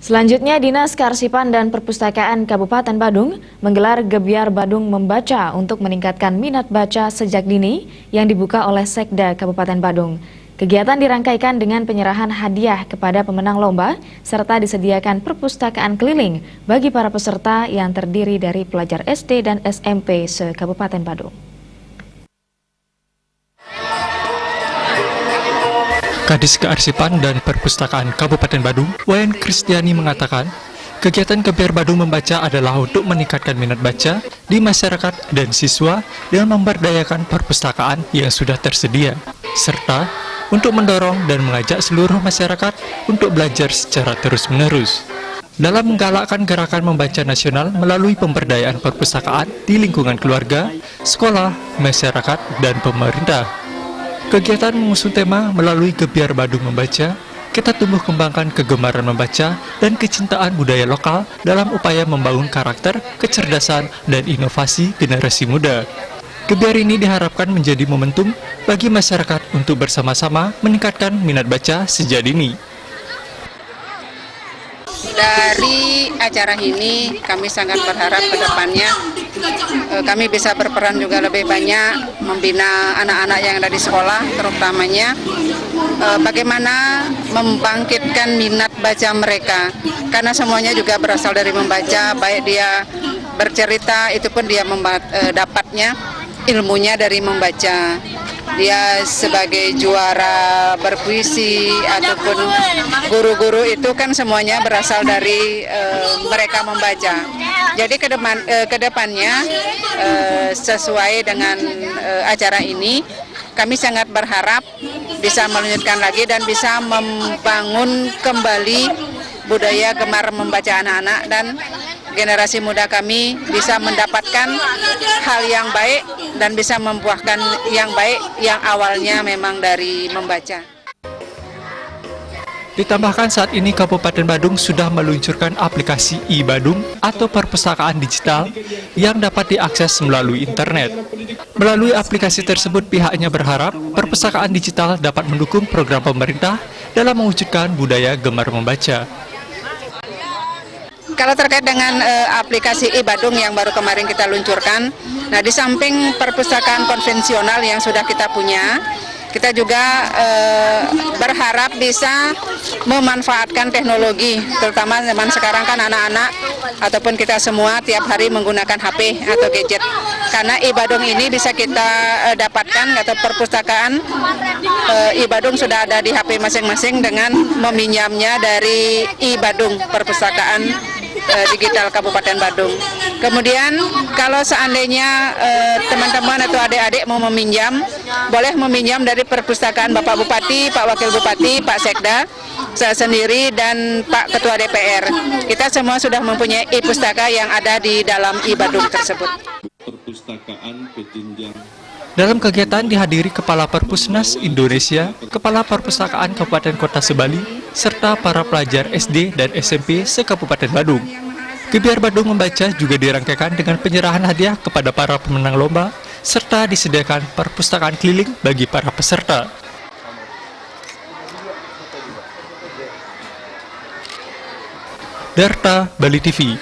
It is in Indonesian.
Selanjutnya, Dinas Kearsipan dan Perpustakaan Kabupaten Badung menggelar Gebyar Badung Membaca untuk meningkatkan minat baca sejak dini yang dibuka oleh Sekda Kabupaten Badung. Kegiatan dirangkaikan dengan penyerahan hadiah kepada pemenang lomba serta disediakan perpustakaan keliling bagi para peserta yang terdiri dari pelajar SD dan SMP se-Kabupaten Badung. Kadis Kearsipan dan Perpustakaan Kabupaten Badung, Wayan Kristiani mengatakan, kegiatan Gebyar Badung Membaca adalah untuk meningkatkan minat baca di masyarakat dan siswa dengan memberdayakan perpustakaan yang sudah tersedia, serta untuk mendorong dan mengajak seluruh masyarakat untuk belajar secara terus-menerus. Dalam menggalakkan gerakan membaca nasional melalui pemberdayaan perpustakaan di lingkungan keluarga, sekolah, masyarakat, dan pemerintah. Kegiatan mengusung tema melalui Gebyar Badung Membaca, kita tumbuh kembangkan kegemaran membaca dan kecintaan budaya lokal dalam upaya membangun karakter, kecerdasan, dan inovasi generasi muda. Gebyar ini diharapkan menjadi momentum bagi masyarakat untuk bersama-sama meningkatkan minat baca sejak dini. Dari acara ini kami sangat berharap ke depannya kami bisa berperan juga lebih banyak membina anak-anak yang ada di sekolah, terutamanya bagaimana membangkitkan minat baca mereka, karena semuanya juga berasal dari membaca, baik dia bercerita itu pun dia dapatnya ilmunya dari membaca. Dia sebagai juara berpuisi ataupun guru-guru itu kan semuanya berasal dari mereka membaca. Jadi ke depannya sesuai dengan acara ini, kami sangat berharap bisa melanjutkan lagi dan bisa membangun kembali budaya gemar membaca anak-anak, dan generasi muda kami bisa mendapatkan hal yang baik dan bisa membuahkan yang baik yang awalnya memang dari membaca. Ditambahkan saat ini Kabupaten Badung sudah meluncurkan aplikasi e-Badung atau perpustakaan digital yang dapat diakses melalui internet. Melalui aplikasi tersebut pihaknya berharap perpustakaan digital dapat mendukung program pemerintah dalam mewujudkan budaya gemar membaca. Kalau terkait dengan aplikasi e-Badung yang baru kemarin kita luncurkan, nah di samping perpustakaan konvensional yang sudah kita punya, kita juga berharap bisa memanfaatkan teknologi, terutama zaman sekarang kan anak-anak ataupun kita semua tiap hari menggunakan HP atau gadget. Karena e-Badung ini bisa kita dapatkan, atau perpustakaan e-Badung sudah ada di HP masing-masing dengan meminjamnya dari e-Badung, perpustakaan digital Kabupaten Badung. Kemudian kalau seandainya teman-teman atau adik-adik mau meminjam, boleh meminjam dari perpustakaan Bapak Bupati, Pak Wakil Bupati, Pak Sekda, saya sendiri, dan Pak Ketua DPR. Kita semua sudah mempunyai e-pustaka yang ada di dalam e-Badung tersebut. Perpustakaan berjenjang. Dalam kegiatan dihadiri Kepala Perpusnas Indonesia, Kepala Perpustakaan Kabupaten Kota Sebali, serta para pelajar SD dan SMP se-Kabupaten Badung. Gebyar Badung Membaca juga dirangkaikan dengan penyerahan hadiah kepada para pemenang lomba, serta disediakan perpustakaan keliling bagi para peserta. Darta, Bali TV.